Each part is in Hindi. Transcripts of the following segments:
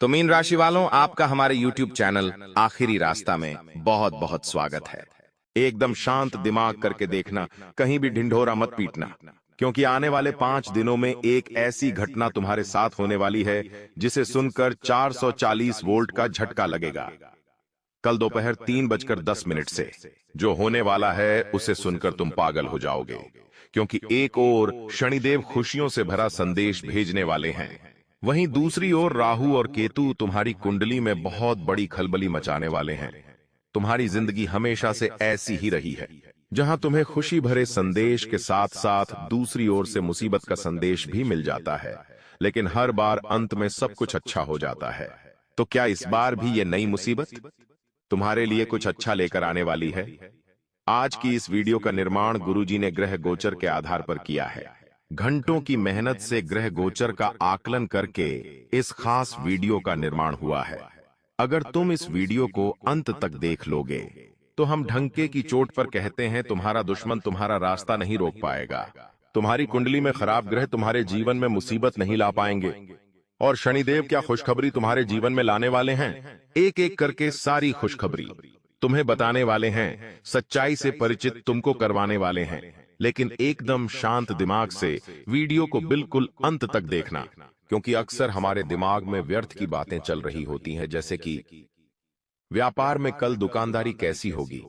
तो मीन राशि वालों, आपका हमारे YouTube चैनल आखिरी रास्ता में बहुत बहुत स्वागत है। एकदम शांत दिमाग करके देखना, कहीं भी ढिंढोरा मत पीटना, क्योंकि आने वाले 5 दिनों में एक ऐसी घटना तुम्हारे साथ होने वाली है जिसे सुनकर 440 वोल्ट का झटका लगेगा। कल दोपहर 3:10 से जो होने वाला है उसे सुनकर तुम पागल हो जाओगे, क्योंकि एक ओर शनिदेव खुशियों से भरा संदेश भेजने वाले हैं, वहीं दूसरी ओर राहु और केतु तुम्हारी कुंडली में बहुत बड़ी खलबली मचाने वाले हैं। तुम्हारी जिंदगी हमेशा से ऐसी ही रही है, जहां तुम्हें खुशी भरे संदेश के साथ साथ दूसरी ओर से मुसीबत का संदेश भी मिल जाता है, लेकिन हर बार अंत में सब कुछ अच्छा हो जाता है। तो क्या इस बार भी ये नई मुसीबत तुम्हारे लिए कुछ अच्छा लेकर आने वाली है? आज की इस वीडियो का निर्माण गुरुजी ने ग्रह गोचर के आधार पर किया है। घंटों की मेहनत से ग्रह गोचर का आकलन करके इस खास वीडियो का निर्माण हुआ है। अगर तुम इस वीडियो को अंत तक देख लोगे तो हम ढंके की चोट पर कहते हैं, तुम्हारा दुश्मन तुम्हारा रास्ता नहीं रोक पाएगा। तुम्हारी कुंडली में खराब ग्रह तुम्हारे जीवन में मुसीबत नहीं ला पाएंगे, और शनिदेव क्या खुशखबरी तुम्हारे जीवन में लाने वाले हैं। एक एक करके सारी खुशखबरी तुम्हें बताने वाले हैं, सच्चाई से परिचित तुमको करवाने वाले हैं। लेकिन एकदम शांत दिमाग से वीडियो को बिल्कुल अंत तक देखना, क्योंकि अक्सर हमारे दिमाग में व्यर्थ की बातें चल रही होती हैं, जैसे कि व्यापार में कल दुकानदारी कैसी होगी,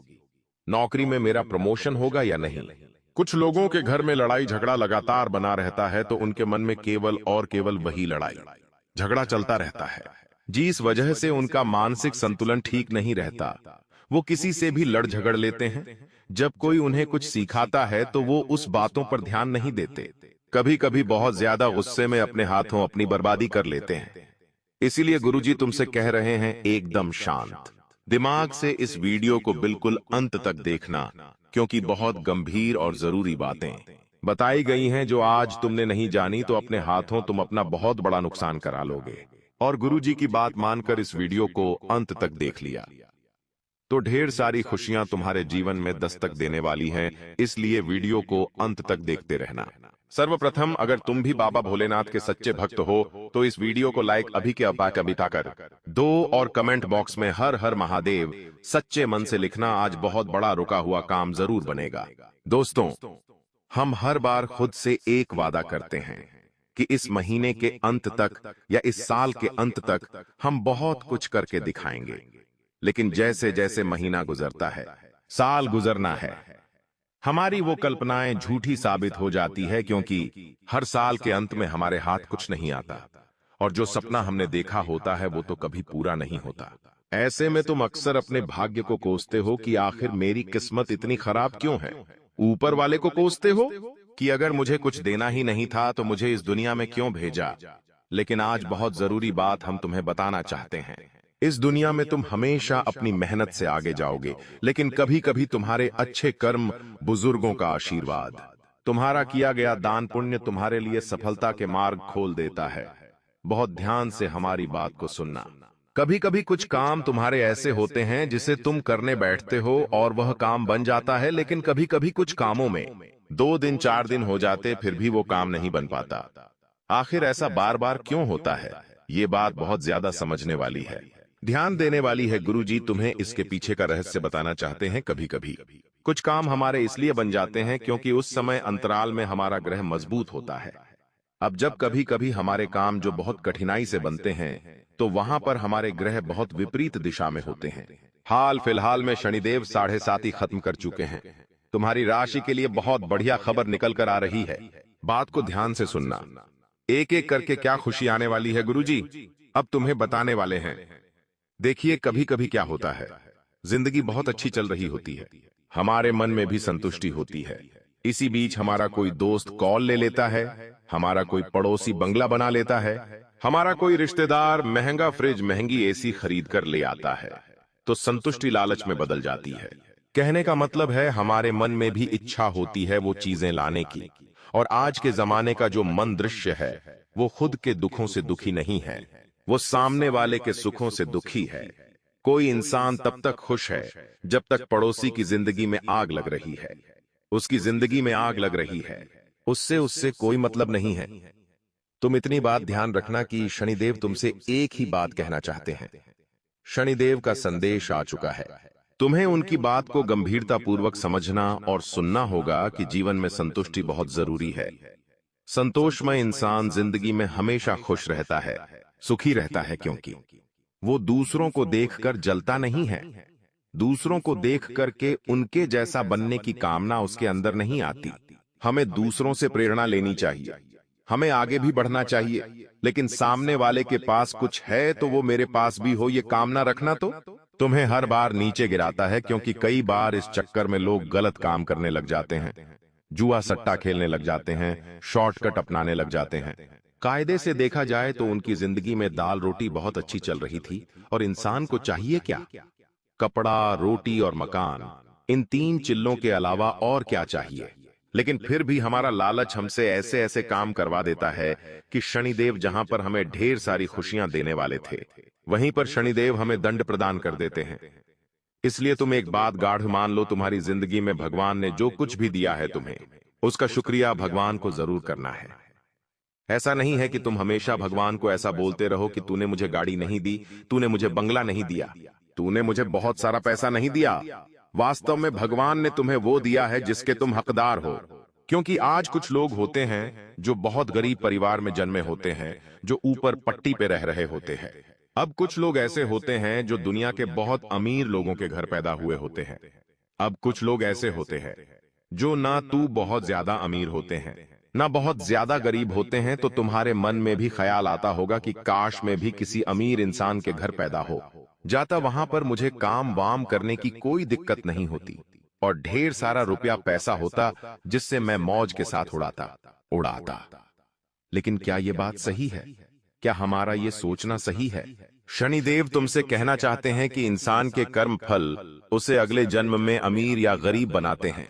नौकरी में मेरा प्रमोशन होगा या नहीं। कुछ लोगों के घर में लड़ाई झगड़ा लगातार बना रहता है, तो उनके मन में केवल और केवल वही लड़ाई झगड़ा चलता रहता है, जिस वजह से उनका मानसिक संतुलन ठीक नहीं रहता। वो किसी से भी लड़ झगड़ लेते हैं। जब कोई उन्हें कुछ सिखाता है तो वो उस बातों पर ध्यान नहीं देते। कभी कभी बहुत ज्यादा गुस्से में अपने हाथों अपनी बर्बादी कर लेते हैं। इसीलिए गुरुजी तुमसे कह रहे हैं, एकदम शांत दिमाग से इस वीडियो को बिल्कुल अंत तक देखना, क्योंकि बहुत गंभीर और जरूरी बातें बताई गई हैं जो आज तुमने नहीं जानी तो अपने हाथों तुम अपना बहुत बड़ा नुकसान करा लोगे। और गुरुजी की बात मानकर इस वीडियो को अंत तक देख लिया तो ढेर सारी खुशियां तुम्हारे जीवन में दस्तक देने वाली हैं, इसलिए वीडियो को अंत तक देखते रहना। सर्वप्रथम, अगर तुम भी बाबा भोलेनाथ के सच्चे भक्त हो तो इस वीडियो को लाइक अभी के अभी कर दो, और कमेंट बॉक्स में हर हर महादेव सच्चे मन से लिखना। आज बहुत बड़ा रुका हुआ काम जरूर बनेगा। दोस्तों, हम हर बार खुद से एक वादा करते हैं कि इस महीने के अंत तक या इस साल के अंत तक हम बहुत कुछ करके दिखाएंगे, लेकिन जैसे जैसे महीना गुजरता है, साल गुजरना है, हमारी वो कल्पनाएं झूठी साबित हो जाती है, क्योंकि हर साल के अंत में हमारे हाथ कुछ नहीं आता, और जो सपना हमने देखा होता है वो तो कभी पूरा नहीं होता। ऐसे में तुम अक्सर अपने भाग्य को कोसते हो कि आखिर मेरी किस्मत इतनी खराब क्यों है। ऊपर वाले को कोसते हो कि अगर मुझे कुछ देना ही नहीं था तो मुझे इस दुनिया में क्यों भेजा। लेकिन आज बहुत जरूरी बात हम तुम्हें बताना चाहते हैं। इस दुनिया में तुम हमेशा अपनी मेहनत से आगे जाओगे, लेकिन कभी कभी तुम्हारे अच्छे कर्म, बुजुर्गों का आशीर्वाद, तुम्हारा किया गया दान पुण्य तुम्हारे लिए सफलता के मार्ग खोल देता है। बहुत ध्यान से हमारी बात को सुनना। कभी कभी कुछ काम तुम्हारे ऐसे होते हैं जिसे तुम करने बैठते हो और वह काम बन जाता है, लेकिन कभी कभी कुछ कामों में 2 दिन 4 दिन हो जाते, फिर भी वो काम नहीं बन पाता। आखिर ऐसा बार बार क्यों होता है? ये बात बहुत ज्यादा समझने वाली है, ध्यान देने वाली है। गुरुजी तुम्हें इसके पीछे का रहस्य बताना चाहते हैं। कभी कभी कुछ काम हमारे इसलिए बन जाते हैं क्योंकि उस समय अंतराल में हमारा ग्रह मजबूत होता है। अब जब कभी कभी हमारे काम जो बहुत कठिनाई से बनते हैं तो वहां पर हमारे ग्रह बहुत विपरीत दिशा में होते हैं। हाल फिलहाल में शनिदेव 7.5 खत्म कर चुके हैं। तुम्हारी राशि के लिए बहुत बढ़िया खबर निकल कर आ रही है। बात को ध्यान से सुनना। एक एक करके क्या खुशी आने वाली है गुरुजी अब तुम्हें बताने वाले हैं। देखिए, कभी कभी क्या होता है, जिंदगी बहुत अच्छी चल रही होती है, हमारे मन में भी संतुष्टि होती है। इसी बीच हमारा कोई दोस्त कॉल ले लेता है, हमारा कोई पड़ोसी बंगला बना लेता है, हमारा कोई रिश्तेदार महंगा फ्रिज, महंगी एसी खरीद कर ले आता है, तो संतुष्टि लालच में बदल जाती है। कहने का मतलब है, हमारे मन में भी इच्छा होती है वो चीजें लाने की। और आज के जमाने का जो मन दृश्य है वो खुद के दुखों से दुखी नहीं है, वो सामने वाले के सुखों से दुखी है। कोई इंसान तब तक खुश है जब तक पड़ोसी की जिंदगी में आग लग रही है। उसकी जिंदगी में आग लग रही है, उससे कोई मतलब नहीं है। तुम इतनी बात ध्यान रखना कि शनिदेव तुमसे एक ही बात कहना चाहते हैं। शनिदेव का संदेश आ चुका है। तुम्हें उनकी बात को गंभीरतापूर्वक समझना और सुनना होगा कि जीवन में संतुष्टि बहुत जरूरी है। संतोषमय इंसान जिंदगी में हमेशा खुश रहता है, सुखी रहता है, क्योंकि वो दूसरों को देखकर जलता नहीं है। दूसरों को देख करके उनके जैसा बनने की कामना उसके अंदर नहीं आती। हमें दूसरों से प्रेरणा लेनी चाहिए, हमें आगे भी बढ़ना चाहिए, लेकिन सामने वाले के पास कुछ है तो वो मेरे पास भी हो, ये कामना रखना तो तुम्हें हर बार नीचे गिराता है, क्योंकि कई बार इस चक्कर में लोग गलत काम करने लग जाते हैं, जुआ सट्टा खेलने लग जाते हैं, शॉर्टकट अपनाने लग जाते हैं। कायदे से देखा जाए तो उनकी जिंदगी में दाल रोटी बहुत अच्छी चल रही थी, और इंसान को चाहिए क्या? कपड़ा, रोटी और मकान, इन तीन चिल्लों के अलावा और क्या चाहिए? लेकिन फिर भी हमारा लालच हमसे ऐसे ऐसे काम करवा देता है कि शनिदेव जहां पर हमें ढेर सारी खुशियां देने वाले थे, वहीं पर शनिदेव हमें दंड प्रदान कर देते हैं। इसलिए तुम एक बात गाढ़ मान लो, तुम्हारी जिंदगी में भगवान ने जो कुछ भी दिया है तुम्हें, उसका शुक्रिया भगवान को जरूर करना है। ऐसा नहीं है कि तुम हमेशा भगवान को ऐसा बोलते रहो कि तूने मुझे गाड़ी नहीं दी, तूने मुझे बंगला नहीं दिया, तूने मुझे बहुत सारा पैसा नहीं दिया। वास्तव में भगवान ने तुम्हें वो दिया है जिसके तुम हकदार हो। क्योंकि आज कुछ लोग होते हैं जो बहुत गरीब परिवार में जन्मे होते हैं, जो ऊपर पट्टी पे रह रहे होते हैं। अब कुछ लोग ऐसे होते हैं जो दुनिया के बहुत अमीर लोगों के घर पैदा हुए होते हैं। अब कुछ लोग ऐसे होते हैं जो ना तू बहुत ज्यादा अमीर होते हैं, ना बहुत ज्यादा गरीब होते हैं। तो तुम्हारे मन में भी ख्याल आता होगा कि काश में भी किसी अमीर इंसान के घर पैदा हो जाता, वहां पर मुझे काम वाम करने की कोई दिक्कत नहीं होती और ढेर सारा रुपया पैसा होता जिससे मैं मौज के साथ उड़ाता। लेकिन क्या यह बात सही है? क्या हमारा ये सोचना सही है? शनिदेव तुमसे कहना चाहते हैं कि इंसान के कर्म फल उसे अगले जन्म में अमीर या गरीब बनाते हैं।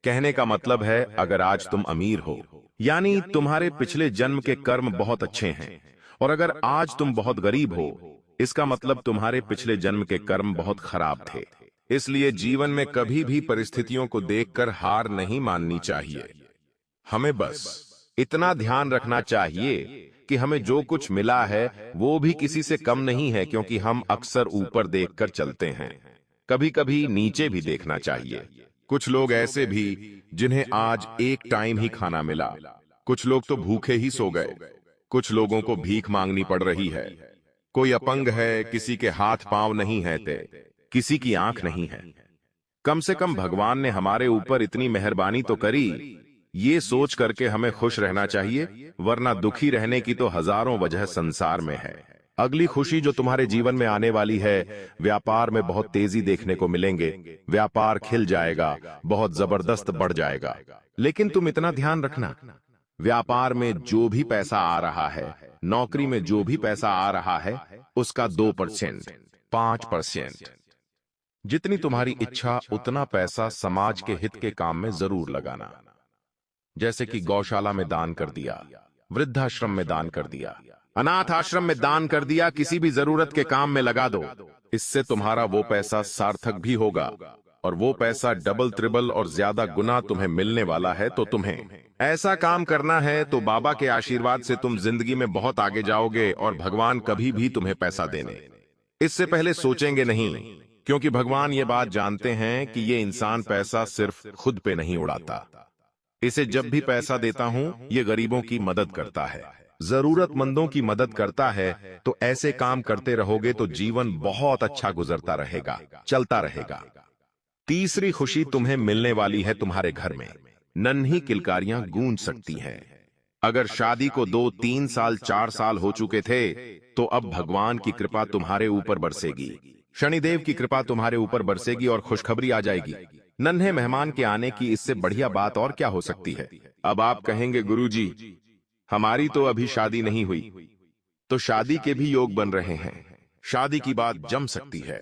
कहने का मतलब है, अगर आज तुम अमीर हो यानी तुम्हारे पिछले जन्म के कर्म बहुत अच्छे हैं, और अगर आज तुम बहुत गरीब हो, इसका मतलब तुम्हारे पिछले जन्म के कर्म बहुत खराब थे। इसलिए जीवन में कभी भी परिस्थितियों को देखकर हार नहीं माननी चाहिए। हमें बस इतना ध्यान रखना चाहिए कि हमें जो कुछ मिला है वो भी किसी से कम नहीं है, क्योंकि हम अक्सर ऊपर देखकर चलते हैं, कभी कभी नीचे भी देखना चाहिए। कुछ लोग ऐसे भी जिन्हें आज एक टाइम ही खाना मिला, कुछ लोग तो भूखे ही सो गए, कुछ लोगों को भीख मांगनी पड़ रही है, कोई अपंग है, किसी के हाथ पांव नहीं है, किसी की आंख नहीं है। कम से कम भगवान ने हमारे ऊपर इतनी मेहरबानी तो करी, ये सोच करके हमें खुश रहना चाहिए, वरना दुखी रहने की तो हजारों वजह संसार में है। अगली खुशी जो तुम्हारे जीवन में आने वाली है, व्यापार में बहुत तेजी देखने को मिलेंगे, व्यापार खिल जाएगा, बहुत जबरदस्त बढ़ जाएगा। लेकिन तुम इतना ध्यान रखना, व्यापार में जो भी पैसा आ रहा है, नौकरी में जो भी पैसा आ रहा है, उसका 2%, 5%, जितनी तुम्हारी इच्छा उतना पैसा समाज के हित के काम में जरूर लगाना। जैसे कि गौशाला में दान कर दिया, वृद्धाश्रम में दान कर दिया, अनाथ आश्रम में दान कर दिया, किसी भी जरूरत के काम में लगा दो। इससे तुम्हारा वो पैसा सार्थक भी होगा, और वो पैसा डबल ट्रिबल और ज्यादा गुना तुम्हें मिलने वाला है। तो तुम्हें ऐसा काम करना है तो बाबा के आशीर्वाद से तुम जिंदगी में बहुत आगे जाओगे, और भगवान कभी भी तुम्हें पैसा देने इससे पहले सोचेंगे नहीं, क्योंकि भगवान ये बात जानते हैं कि ये इंसान पैसा सिर्फ खुद पे नहीं उड़ाता। इसे जब भी पैसा देता हूं, ये गरीबों की मदद करता है, जरूरतमंदों की मदद करता है। तो ऐसे काम करते रहोगे तो जीवन बहुत अच्छा गुजरता रहेगा, चलता रहेगा। तीसरी खुशी तुम्हें मिलने वाली है तुम्हारे घर में नन्ही किलकारियां गूंज सकती हैं। अगर शादी को 2, 3 साल, 4 साल हो चुके थे, तो अब भगवान की कृपा तुम्हारे ऊपर बरसेगी, शनिदेव की कृपा तुम्हारे ऊपर बरसेगी और खुशखबरी आ जाएगी। नन्हे मेहमान के आने की इससे बढ़िया बात और क्या हो सकती है? अब आप कहेंगे, गुरुजी हमारी तो अभी शादी नहीं हुई। तो शादी के भी योग बन रहे हैं, शादी की बात जम सकती है,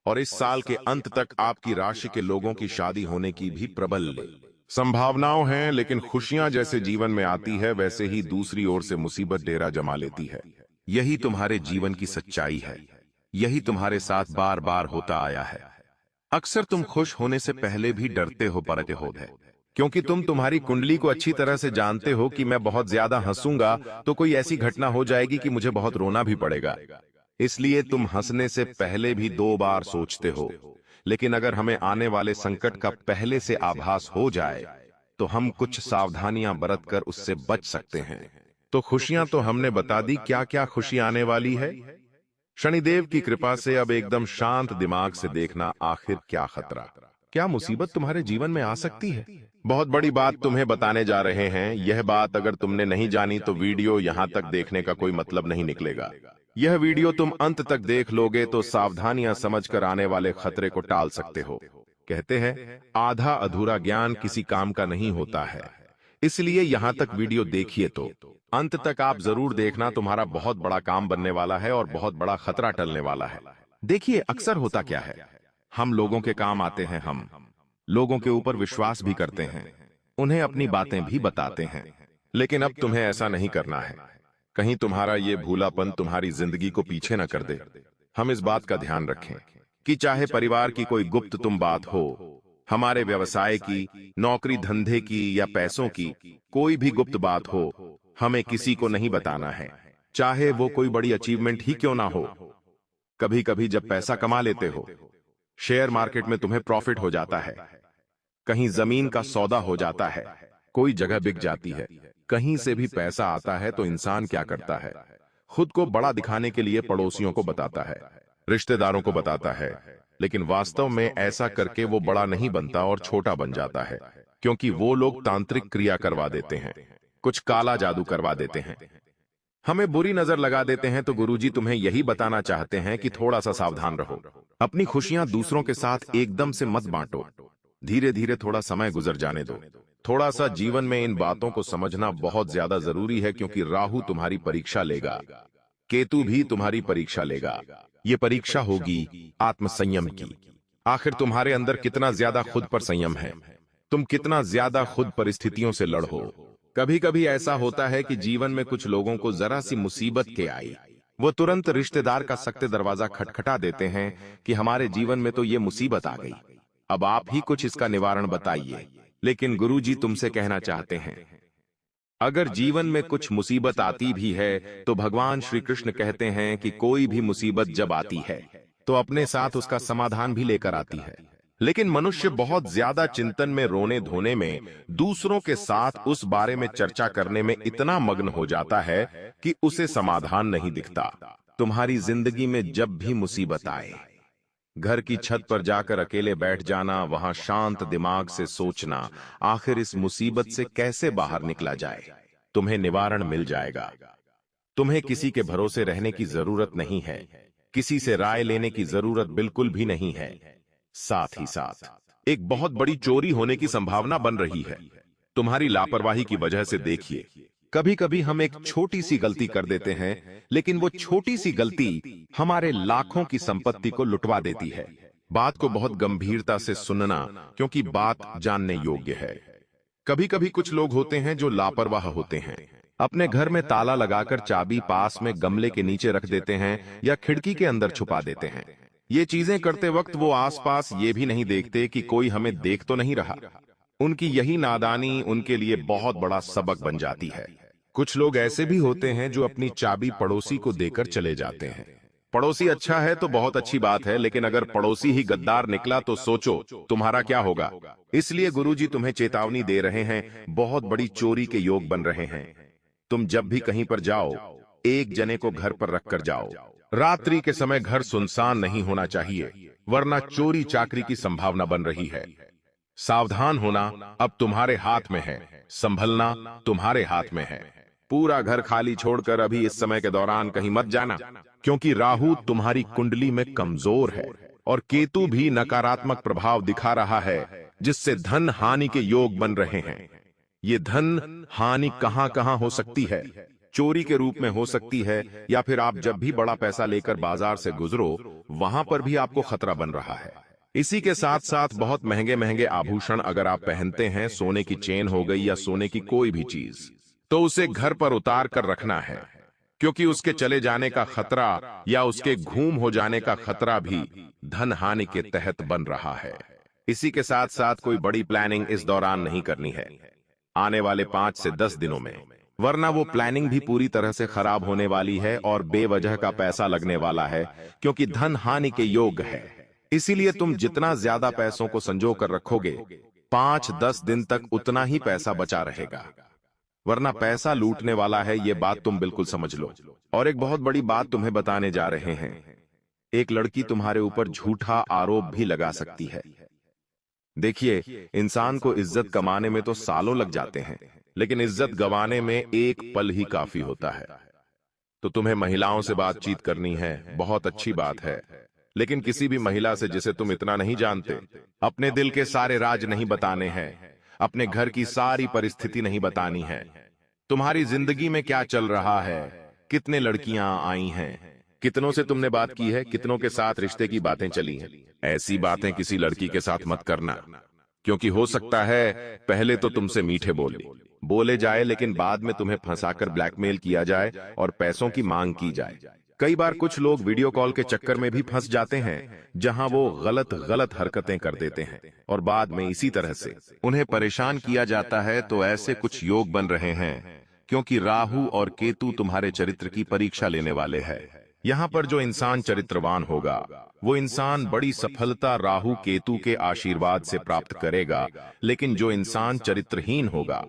और इस साल के अंत तक आपकी राशि के लोगों की शादी होने की भी प्रबल संभावनाओं हैं। लेकिन खुशियां जैसे जीवन में आती है, वैसे ही दूसरी ओर से मुसीबत डेरा जमा लेती है। यही तुम्हारे जीवन की सच्चाई है, यही तुम्हारे साथ बार बार होता आया है। अक्सर तुम खुश होने से पहले भी डरते हो, परते हो, क्योंकि तुम तुम्हारी कुंडली को अच्छी तरह से जानते हो कि मैं बहुत ज्यादा हंसूंगा तो कोई ऐसी घटना हो जाएगी कि मुझे बहुत रोना भी पड़ेगा। इसलिए तुम हंसने से पहले भी 2 बार सोचते हो। लेकिन अगर हमें आने वाले संकट का पहले से आभास हो जाए तो हम कुछ सावधानियां बरतकर उससे बच सकते हैं। तो खुशियां तो हमने बता दी, क्या क्या खुशी आने वाली है। शनिदेव की कृपा से अब एकदम शांत दिमाग से देखना, आखिर क्या खतरा, क्या मुसीबत तुम्हारे जीवन में आ सकती है। बहुत बड़ी बात तुम्हें बताने जा रहे हैं। यह बात अगर तुमने नहीं जानी तो वीडियो यहां तक देखने का कोई मतलब नहीं निकलेगा। यह वीडियो तुम अंत तक देख लोगे तो सावधानियां समझकर आने वाले खतरे को टाल सकते हो। कहते हैं आधा अधूरा ज्ञान किसी काम का नहीं होता है। इसलिए यहां तक वीडियो देखिए तो अंत तक आप जरूर देखना, तुम्हारा बहुत बड़ा काम बनने वाला है और बहुत बड़ा खतरा टलने वाला है। देखिए अक्सर होता क्या है, हम लोगों के काम आते हैं, हम लोगों के ऊपर विश्वास भी करते हैं, उन्हें अपनी बातें भी बताते हैं। लेकिन अब तुम्हें ऐसा नहीं करना है। कहीं तुम्हारा ये भूलापन तुम्हारी जिंदगी को पीछे न कर दे। हम इस बात का ध्यान रखें कि चाहे परिवार की कोई गुप्त तुम बात हो, हमारे व्यवसाय की, नौकरी धंधे की या पैसों की कोई भी गुप्त बात हो, हमें किसी को नहीं बताना है, चाहे वो कोई बड़ी अचीवमेंट ही क्यों ना हो। कभी कभी जब पैसा कमा लेते हो, शेयर मार्केट में तुम्हें प्रॉफिट हो जाता है, कहीं जमीन का सौदा हो जाता है, कोई जगह बिक जाती है, कहीं से भी पैसा आता है, तो इंसान क्या करता है, खुद को बड़ा दिखाने के लिए पड़ोसियों को बताता है, रिश्तेदारों को बताता है। लेकिन वास्तव में ऐसा करके वो बड़ा नहीं बनता और छोटा बन जाता है, क्योंकि वो लोग तांत्रिक क्रिया करवा देते हैं, कुछ काला जादू करवा देते हैं, हमें बुरी नजर लगा देते हैं। तो गुरुजी तुम्हें यही बताना चाहते हैं कि थोड़ा सा सावधान रहो। अपनी खुशियां दूसरों के साथ एकदम से मत बांटो, धीरे धीरे थोड़ा समय गुजर जाने दो। थोड़ा सा जीवन में इन बातों को समझना बहुत ज्यादा जरूरी है, क्योंकि राहु तुम्हारी परीक्षा लेगा, केतु भी तुम्हारी परीक्षा लेगा। ये परीक्षा होगी आत्मसंयम की। आखिर तुम्हारे अंदर कितना ज्यादा खुद पर संयम है, तुम कितना ज्यादा खुद परिस्थितियों से लड़ो। कभी कभी ऐसा होता है कि जीवन में कुछ लोगों को जरा सी मुसीबत के आई, वो तुरंत रिश्तेदार का सख्त दरवाजा खटखटा देते हैं कि हमारे जीवन में तो ये मुसीबत आ गई, अब आप ही कुछ इसका निवारण बताइए। लेकिन गुरुजी तुमसे कहना चाहते हैं, अगर जीवन में कुछ मुसीबत आती भी है तो भगवान श्री कृष्ण कहते हैं कि कोई भी मुसीबत जब आती है तो अपने साथ उसका समाधान भी लेकर आती है। लेकिन मनुष्य बहुत ज्यादा चिंतन में, रोने धोने में, दूसरों के साथ उस बारे में चर्चा करने में इतना मग्न हो जाता है कि उसे समाधान नहीं दिखता। तुम्हारी जिंदगी में जब भी मुसीबत आए, घर की छत पर जाकर अकेले बैठ जाना, वहां शांत दिमाग से सोचना आखिर इस मुसीबत से कैसे बाहर निकला जाए, तुम्हें निवारण मिल जाएगा। तुम्हें किसी के भरोसे रहने की जरूरत नहीं है, किसी से राय लेने की जरूरत बिल्कुल भी नहीं है। साथ ही साथ एक बहुत बड़ी चोरी होने की संभावना बन रही है, तुम्हारी लापरवाही की वजह से। देखिए कभी कभी हम एक छोटी सी गलती कर देते हैं, लेकिन वो छोटी सी गलती हमारे लाखों की संपत्ति को लुटवा देती है। बात को बहुत गंभीरता से सुनना, क्योंकि बात जानने योग्य है। कभी कभी कुछ लोग होते हैं जो लापरवाह होते हैं, अपने घर में ताला लगाकर चाबी पास में गमले के नीचे रख देते हैं या खिड़की के अंदर छुपा देते हैं। ये चीजें करते वक्त वो आसपास ये भी नहीं देखते कि कोई हमें देख तो नहीं रहा। उनकी यही नादानी उनके लिए बहुत बड़ा सबक बन जाती है। कुछ लोग ऐसे भी होते हैं जो अपनी चाबी पड़ोसी को देकर चले जाते हैं। पड़ोसी अच्छा है तो बहुत अच्छी बात है, लेकिन अगर पड़ोसी ही गद्दार निकला तो सोचो तुम्हारा क्या होगा। इसलिए गुरुजी तुम्हें चेतावनी दे रहे हैं, बहुत बड़ी चोरी के योग बन रहे हैं। तुम जब भी कहीं पर जाओ, एक जने को घर पर रखकर जाओ। रात्रि के समय घर सुनसान नहीं होना चाहिए, वरना चोरी चाकरी की संभावना बन रही है। सावधान होना अब तुम्हारे हाथ में है, संभलना तुम्हारे हाथ में है। पूरा घर खाली छोड़कर अभी इस समय के दौरान कहीं मत जाना, क्योंकि राहु तुम्हारी कुंडली में कमजोर है और केतु भी नकारात्मक प्रभाव दिखा रहा है, जिससे धन हानि के योग बन रहे हैं। ये धन हानि कहां कहां हो सकती है, चोरी के रूप में हो सकती है, या फिर आप जब भी बड़ा पैसा लेकर बाजार से गुजरो वहां पर भी आपको खतरा बन रहा है। इसी के साथ साथ बहुत महंगे महंगे आभूषण अगर आप पहनते हैं, सोने की चेन हो गई या सोने की कोई भी चीज, तो उसे घर पर उतार कर रखना है, क्योंकि उसके चले जाने का खतरा या उसके घूम हो जाने का खतरा भी धन हानि के तहत बन रहा है। इसी के साथ साथ कोई बड़ी प्लानिंग इस दौरान नहीं करनी है, आने वाले 5 से 10 दिनों में, वरना वो प्लानिंग भी पूरी तरह से खराब होने वाली है और बेवजह का पैसा लगने वाला है, क्योंकि धन हानि के योग है। इसीलिए तुम जितना ज्यादा पैसों को संजो कर रखोगे, 5-10 दिन तक उतना ही पैसा बचा रहेगा, वरना पैसा लूटने वाला है, ये बात तुम बिल्कुल समझ लो। और एक बहुत बड़ी बात तुम्हें बताने जा रहे हैं, एक लड़की तुम्हारे ऊपर झूठा आरोप भी लगा सकती है। देखिए, इंसान को इज्जत कमाने में तो सालों लग जाते हैं, लेकिन इज्जत गंवाने में एक पल ही काफी होता है। तो तुम्हें महिलाओं से बातचीत करनी है, बहुत अच्छी बात है, लेकिन किसी भी महिला से जिसे तुम इतना नहीं जानते, अपने दिल के सारे राज नहीं बताने हैं, अपने घर की सारी परिस्थिति नहीं बतानी है। तुम्हारी जिंदगी में क्या चल रहा है, कितने लड़कियां आई हैं, कितनों से तुमने बात की है, कितनों के साथ रिश्ते की बातें चली हैं, ऐसी बातें किसी लड़की के साथ मत करना, क्योंकि हो सकता है पहले तो तुमसे मीठे बोले जाए, लेकिन बाद में तुम्हें फंसाकर ब्लैकमेल किया जाए और पैसों की मांग की जाए। कई बार कुछ लोग वीडियो कॉल के चक्कर में भी फंस जाते हैं, जहां वो गलत हरकतें कर देते हैं और बाद में इसी तरह से उन्हें परेशान किया जाता है। तो ऐसे कुछ योग बन रहे हैं, क्योंकि राहु और केतु तुम्हारे चरित्र की परीक्षा लेने वाले हैं। यहाँ पर जो इंसान चरित्रवान होगा, वो इंसान बड़ी सफलता राहु केतु के आशीर्वाद से प्राप्त करेगा, लेकिन जो इंसान चरित्रहीन होगा,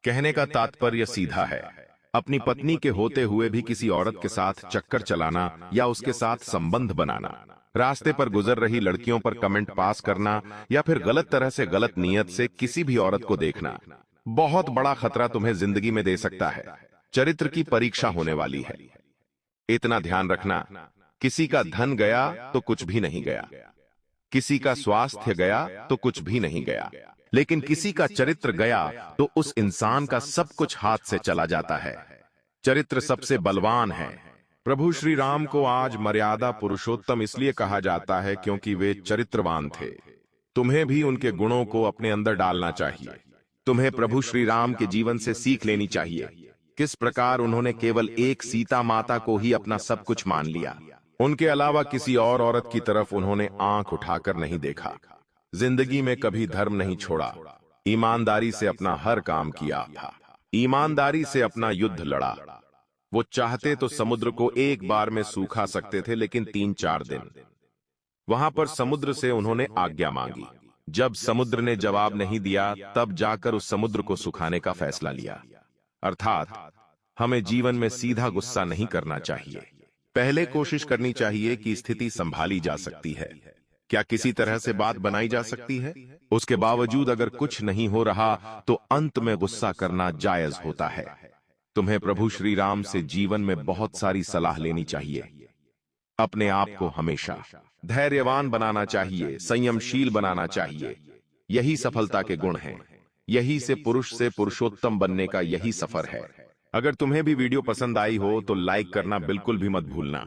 कहने का तात्पर्य सीधा है, अपनी पत्नी के होते हुए भी किसी औरत के साथ चक्कर चलाना या उसके साथ संबंध बनाना, रास्ते पर गुजर रही लड़कियों पर कमेंट पास करना या फिर गलत तरह से गलत नियत से किसी भी औरत को देखना, बहुत बड़ा खतरा तुम्हें जिंदगी में दे सकता है। चरित्र की परीक्षा होने वाली है, इतना ध्यान रखना। किसी का धन गया तो कुछ भी नहीं गया, किसी का स्वास्थ्य गया तो कुछ भी नहीं गया, लेकिन किसी का चरित्र गया तो उस इंसान का सब कुछ हाथ से चला जाता है। चरित्र सबसे बलवान है। प्रभु श्री राम को आज मर्यादा पुरुषोत्तम इसलिए कहा जाता है क्योंकि वे चरित्रवान थे। तुम्हें भी उनके गुणों को अपने अंदर डालना चाहिए। तुम्हें प्रभु श्री राम के जीवन से सीख लेनी चाहिए, किस प्रकार उन्होंने केवल एक सीता माता को ही अपना सब कुछ मान लिया, उनके अलावा किसी और औरत की तरफ उन्होंने आंख उठाकर नहीं देखा, जिंदगी में कभी धर्म नहीं छोड़ा, ईमानदारी से अपना हर काम किया, ईमानदारी से अपना युद्ध लड़ा। वो चाहते तो समुद्र को एक बार में सूखा सकते थे, लेकिन 3-4 दिन वहां पर समुद्र से उन्होंने आज्ञा मांगी। जब समुद्र ने जवाब नहीं दिया, तब जाकर उस समुद्र को सुखाने का फैसला लिया। अर्थात हमें जीवन में सीधा गुस्सा नहीं करना चाहिए, पहले कोशिश करनी चाहिए कि स्थिति संभाली जा सकती है, क्या किसी तरह से बात बनाई जा सकती है। उसके बावजूद अगर कुछ नहीं हो रहा तो अंत में गुस्सा करना जायज होता है। तुम्हें प्रभु श्री राम से जीवन में बहुत सारी सलाह लेनी चाहिए। अपने आप को हमेशा धैर्यवान बनाना चाहिए, संयमशील बनाना चाहिए। यही सफलता के गुण हैं। यही से पुरुषोत्तम बनने का यही सफर है। अगर तुम्हें भी वीडियो पसंद आई हो तो लाइक करना बिल्कुल भी मत भूलना।